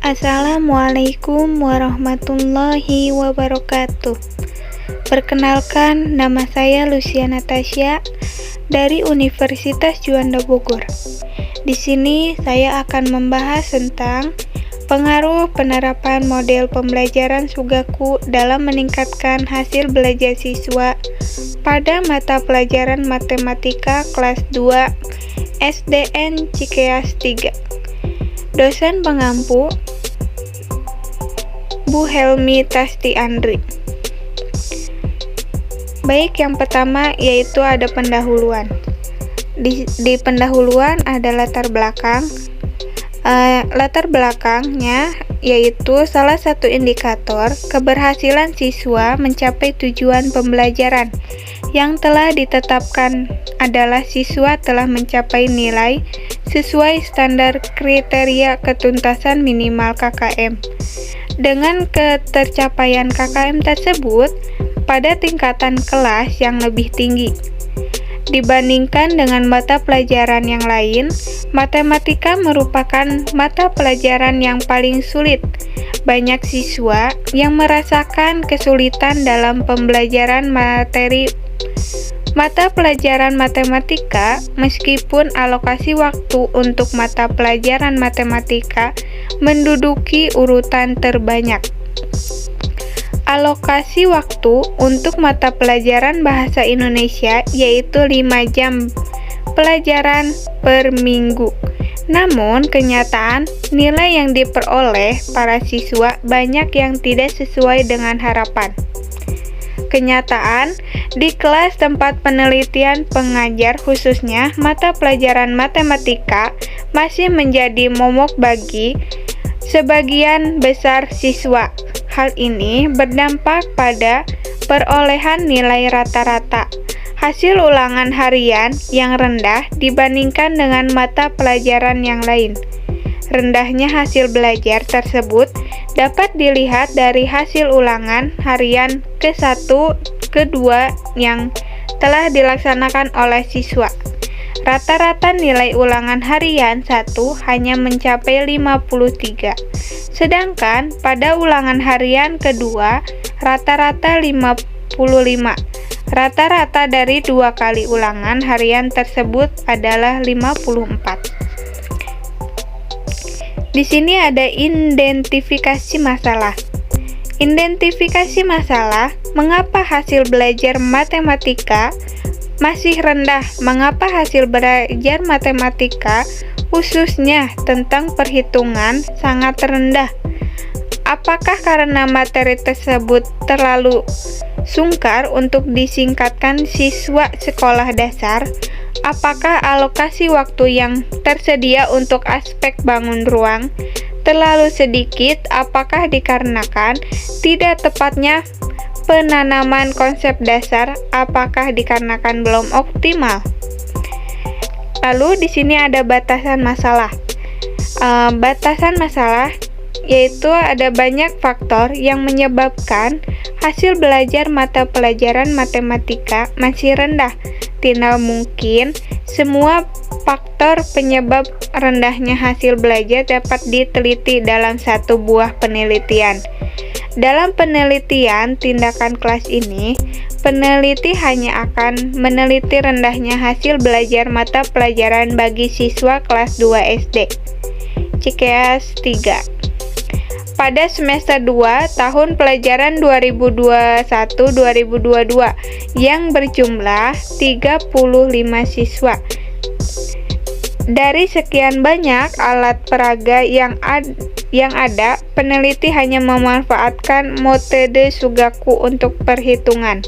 Assalamualaikum warahmatullahi wabarakatuh. Perkenalkan, nama saya Lucia Natasha dari Universitas Juanda Bogor. Di sini saya akan membahas tentang pengaruh penerapan model pembelajaran Sugaku dalam meningkatkan hasil belajar siswa pada mata pelajaran matematika kelas 2 SDN Cikeas 3. Dosen pengampu Bu Helmi Tasti Andri. Baik, yang pertama yaitu ada pendahuluan. Di pendahuluan ada latar belakang. Latar belakangnya yaitu salah satu indikator keberhasilan siswa mencapai tujuan pembelajaran yang telah ditetapkan adalah siswa telah mencapai nilai sesuai standar kriteria ketuntasan minimal KKM. Dengan ketercapaian KKM tersebut pada tingkatan kelas yang lebih tinggi dibandingkan dengan mata pelajaran yang lain, matematika merupakan mata pelajaran yang paling sulit. Banyak siswa yang merasakan kesulitan dalam pembelajaran materi mata pelajaran matematika meskipun alokasi waktu untuk mata pelajaran matematika menduduki urutan terbanyak. Alokasi waktu untuk mata pelajaran bahasa Indonesia yaitu 5 jam pelajaran per minggu. Namun, kenyataan nilai yang diperoleh para siswa banyak yang tidak sesuai dengan harapan. Kenyataan, di kelas tempat penelitian pengajar khususnya mata pelajaran matematika masih menjadi momok bagi sebagian besar siswa. Hal ini berdampak pada perolehan nilai rata-rata hasil ulangan harian yang rendah dibandingkan dengan mata pelajaran yang lain. Rendahnya hasil belajar tersebut dapat dilihat dari hasil ulangan harian ke-1, ke-2 yang telah dilaksanakan oleh siswa. Rata-rata nilai ulangan harian 1 hanya mencapai 53, sedangkan pada ulangan harian kedua rata-rata 55. Rata-rata dari 2 kali ulangan harian tersebut adalah 54. Di sini ada identifikasi masalah. Identifikasi masalah, mengapa hasil belajar matematika masih rendah? Mengapa hasil belajar matematika khususnya tentang perhitungan sangat rendah? Apakah karena materi tersebut terlalu sungkar untuk disingkatkan siswa sekolah dasar? Apakah alokasi waktu yang tersedia untuk aspek bangun ruang terlalu sedikit? Apakah dikarenakan tidak tepatnya penanaman konsep dasar? Apakah dikarenakan belum optimal? Lalu di sini ada batasan masalah. Batasan masalah yaitu ada banyak faktor yang menyebabkan hasil belajar mata pelajaran matematika masih rendah. Tidak mungkin semua faktor penyebab rendahnya hasil belajar dapat diteliti dalam satu buah penelitian. Dalam penelitian tindakan kelas ini, peneliti hanya akan meneliti rendahnya hasil belajar mata pelajaran bagi siswa kelas 2 SD Cikeas 3 pada semester 2 tahun pelajaran 2021-2022 yang berjumlah 35 siswa. Dari sekian banyak alat peraga yang ada, peneliti hanya memanfaatkan metode Sugaku untuk perhitungan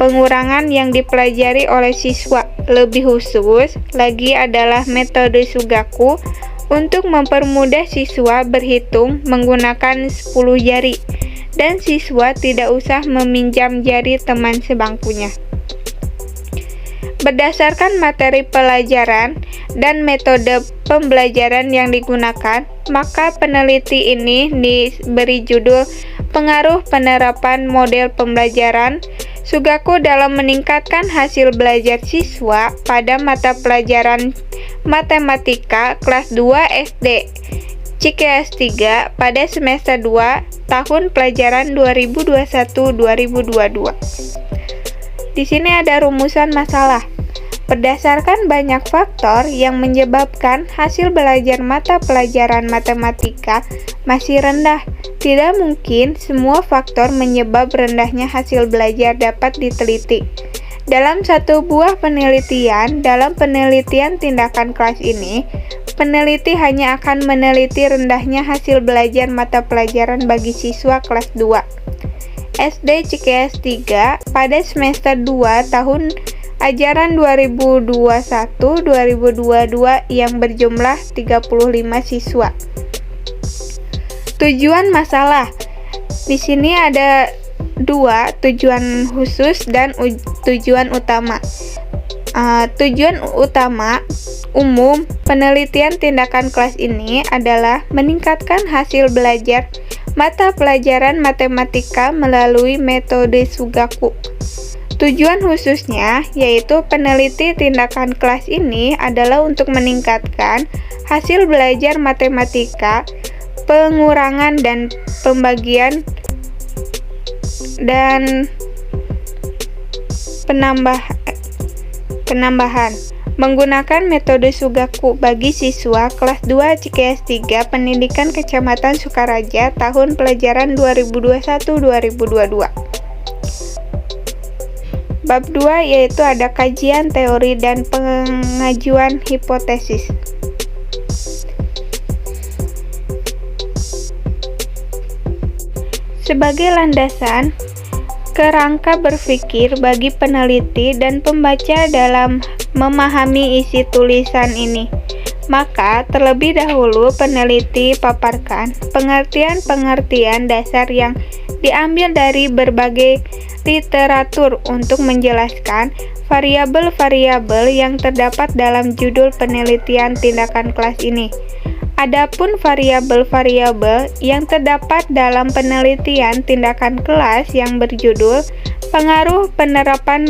pengurangan yang dipelajari oleh siswa. Lebih khusus lagi adalah metode Sugaku untuk mempermudah siswa berhitung menggunakan 10 jari dan siswa tidak usah meminjam jari teman sebangkunya. Berdasarkan materi pelajaran dan metode pembelajaran yang digunakan, maka peneliti ini diberi judul Pengaruh Penerapan Model Pembelajaran Sugaku dalam meningkatkan hasil belajar siswa pada mata pelajaran matematika kelas 2 SD CKS 3 pada semester 2 tahun pelajaran 2021-2022. Di sini ada rumusan masalah. Berdasarkan banyak faktor yang menyebabkan hasil belajar mata pelajaran matematika masih rendah, tidak mungkin semua faktor menyebab rendahnya hasil belajar dapat diteliti. Dalam satu buah penelitian, dalam penelitian tindakan kelas ini, peneliti hanya akan meneliti rendahnya hasil belajar mata pelajaran bagi siswa kelas 2 SD CKS 3 pada semester 2 tahun ajaran 2021-2022 yang berjumlah 35 siswa. Tujuan masalah. Di sini ada dua, tujuan khusus dan tujuan utama. Tujuan utama umum penelitian tindakan kelas ini adalah meningkatkan hasil belajar mata pelajaran matematika melalui metode Sugaku. Tujuan khususnya yaitu peneliti tindakan kelas ini adalah untuk meningkatkan hasil belajar matematika, pengurangan dan pembagian dan penambahan menggunakan metode Sugaku bagi siswa kelas 2 CKS 3 Pendidikan Kecamatan Sukaraja tahun pelajaran 2021-2022. Bab 2 yaitu ada kajian teori dan pengajuan hipotesis. Sebagai landasan kerangka berpikir bagi peneliti dan pembaca dalam memahami isi tulisan ini, maka terlebih dahulu peneliti paparkan pengertian-pengertian dasar yang diambil dari berbagai literatur untuk menjelaskan variabel-variabel yang terdapat dalam judul penelitian tindakan kelas ini. Adapun variabel-variabel yang terdapat dalam penelitian tindakan kelas yang berjudul pengaruh penerapan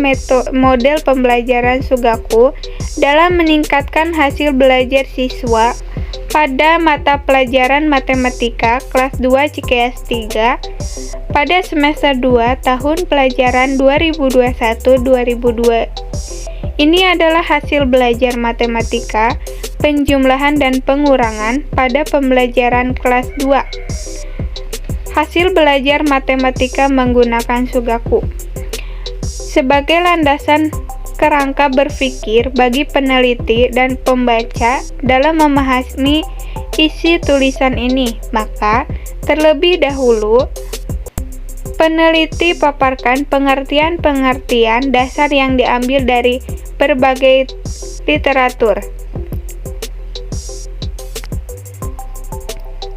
model pembelajaran Sugaku dalam meningkatkan hasil belajar siswa pada mata pelajaran matematika kelas 2 CKS 3 pada semester 2 tahun pelajaran 2021-2022. Ini adalah hasil belajar matematika, penjumlahan dan pengurangan pada pembelajaran kelas 2. Hasil belajar matematika menggunakan Sugaku. Sebagai landasan kerangka berpikir bagi peneliti dan pembaca dalam memahami isi tulisan ini, maka terlebih dahulu peneliti paparkan pengertian-pengertian dasar yang diambil dari berbagai literatur.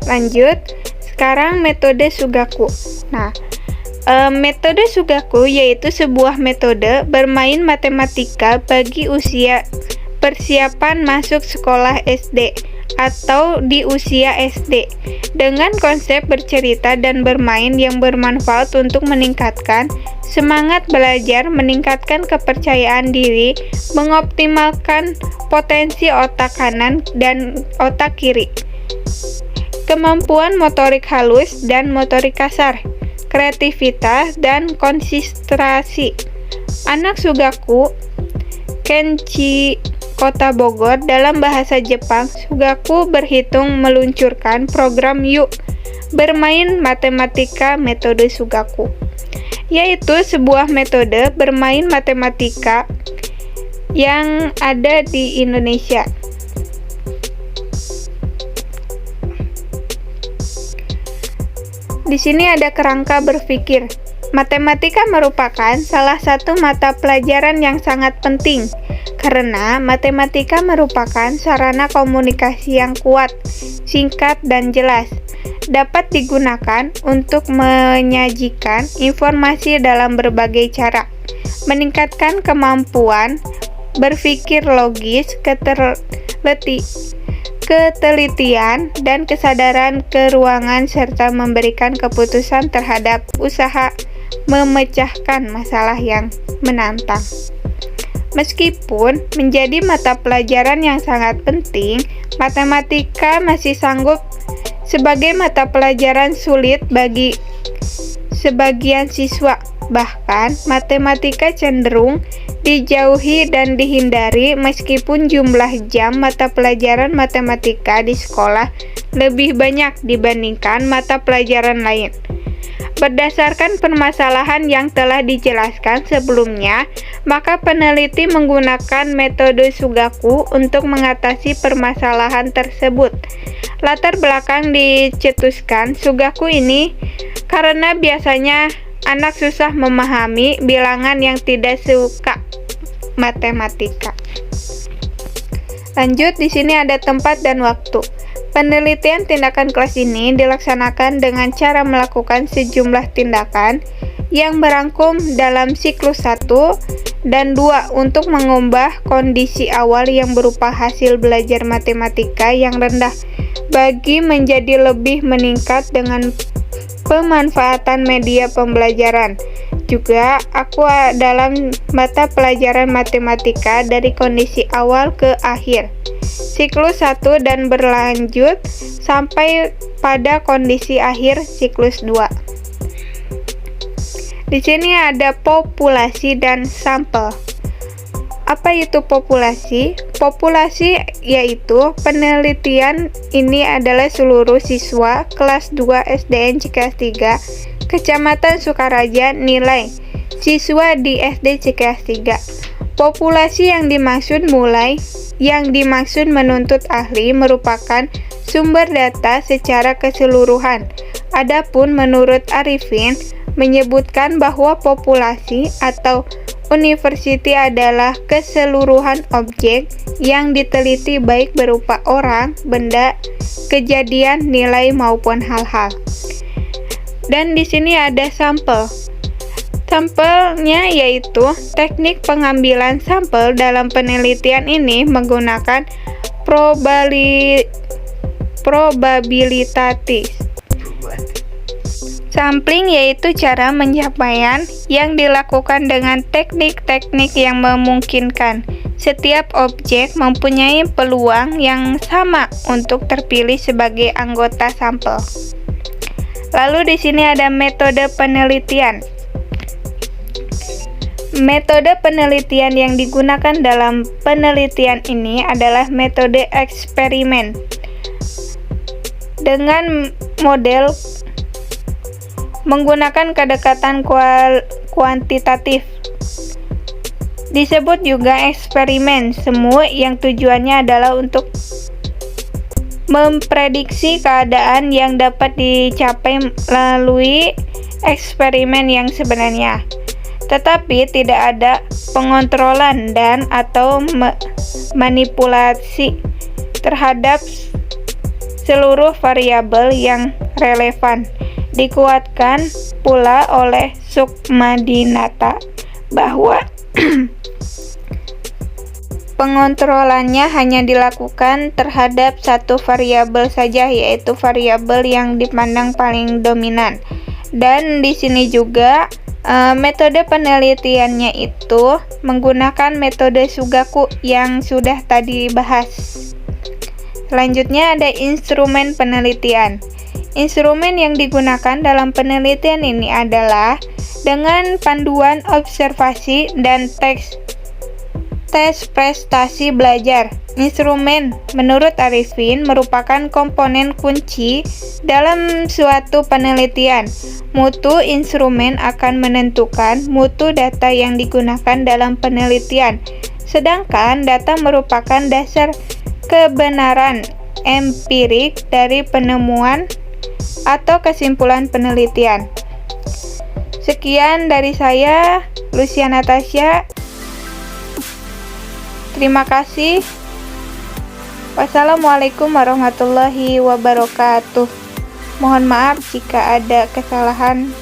Lanjut, sekarang metode Sugaku. Nah, metode Sugaku yaitu sebuah metode bermain matematika bagi usia persiapan masuk sekolah SD atau di usia SD, dengan konsep bercerita dan bermain yang bermanfaat untuk meningkatkan semangat belajar, meningkatkan kepercayaan diri, mengoptimalkan potensi otak kanan dan otak kiri, kemampuan motorik halus dan motorik kasar, kreativitas dan konsentrasi. Anak Sugaku Kenshi Kota Bogor. Dalam bahasa Jepang, Sugaku berhitung meluncurkan program Yuk bermain matematika metode Sugaku, yaitu sebuah metode bermain matematika yang ada di Indonesia. Di sini ada kerangka berpikir. Matematika merupakan salah satu mata pelajaran yang sangat penting karena matematika merupakan sarana komunikasi yang kuat, singkat, dan jelas. Dapat digunakan untuk menyajikan informasi dalam berbagai cara, meningkatkan kemampuan berpikir logis, ketelitian, dan kesadaran keruangan serta memberikan keputusan terhadap usaha memecahkan masalah yang menantang. Meskipun menjadi mata pelajaran yang sangat penting, matematika masih sanggup sebagai mata pelajaran sulit bagi sebagian siswa. Bahkan, matematika cenderung dijauhi dan dihindari meskipun jumlah jam mata pelajaran matematika di sekolah lebih banyak dibandingkan mata pelajaran lain. Berdasarkan permasalahan yang telah dijelaskan sebelumnya, maka peneliti menggunakan metode Sugaku untuk mengatasi permasalahan tersebut. Latar belakang dicetuskan Sugaku ini karena biasanya anak susah memahami bilangan yang tidak suka matematika. Lanjut, di sini ada tempat dan waktu. Penelitian tindakan kelas ini dilaksanakan dengan cara melakukan sejumlah tindakan yang merangkum dalam siklus 1 dan 2 untuk mengubah kondisi awal yang berupa hasil belajar matematika yang rendah bagi menjadi lebih meningkat dengan pemanfaatan media pembelajaran. Juga dalam mata pelajaran matematika dari kondisi awal ke akhir siklus 1 dan berlanjut sampai pada kondisi akhir siklus 2. Di sini ada populasi dan sampel. Apa itu populasi? Populasi yaitu penelitian ini adalah seluruh siswa kelas 2 SDN Cikeas 3, Kecamatan Sukaraja, nilai siswa di SD Cikeas 3. Populasi yang dimaksud menuntut ahli merupakan sumber data secara keseluruhan. Adapun menurut Arifin menyebutkan bahwa populasi atau university adalah keseluruhan objek yang diteliti baik berupa orang, benda, kejadian, nilai maupun hal-hal. Dan di sini ada sampel. Sampelnya yaitu teknik pengambilan sampel dalam penelitian ini menggunakan probabilitatif. Sampling yaitu cara penyampaian yang dilakukan dengan teknik-teknik yang memungkinkan setiap objek mempunyai peluang yang sama untuk terpilih sebagai anggota sampel. Lalu di sini ada metode penelitian. Metode penelitian yang digunakan dalam penelitian ini adalah metode eksperimen dengan model menggunakan kedekatan kuantitatif. Disebut juga eksperimen semu yang tujuannya adalah untuk memprediksi keadaan yang dapat dicapai melalui eksperimen yang sebenarnya. Tetapi tidak ada pengontrolan dan atau manipulasi terhadap seluruh variabel yang relevan. Dikuatkan pula oleh Sukmadinata bahwa pengontrolannya hanya dilakukan terhadap satu variabel saja, yaitu variabel yang dipandang paling dominan. Dan di sini juga metode penelitiannya itu menggunakan metode Sugaku yang sudah tadi bahas. Selanjutnya ada instrumen penelitian. Instrumen yang digunakan dalam penelitian ini adalah dengan panduan observasi dan tes prestasi belajar. Instrumen, menurut Arifin, merupakan komponen kunci dalam suatu penelitian. Mutu instrumen akan menentukan mutu data yang digunakan dalam penelitian, sedangkan data merupakan dasar kebenaran empirik dari penemuan atau kesimpulan penelitian. Sekian dari saya, Lucia Natasha. Terima kasih. Wassalamualaikum warahmatullahi wabarakatuh. Mohon maaf jika ada kesalahan.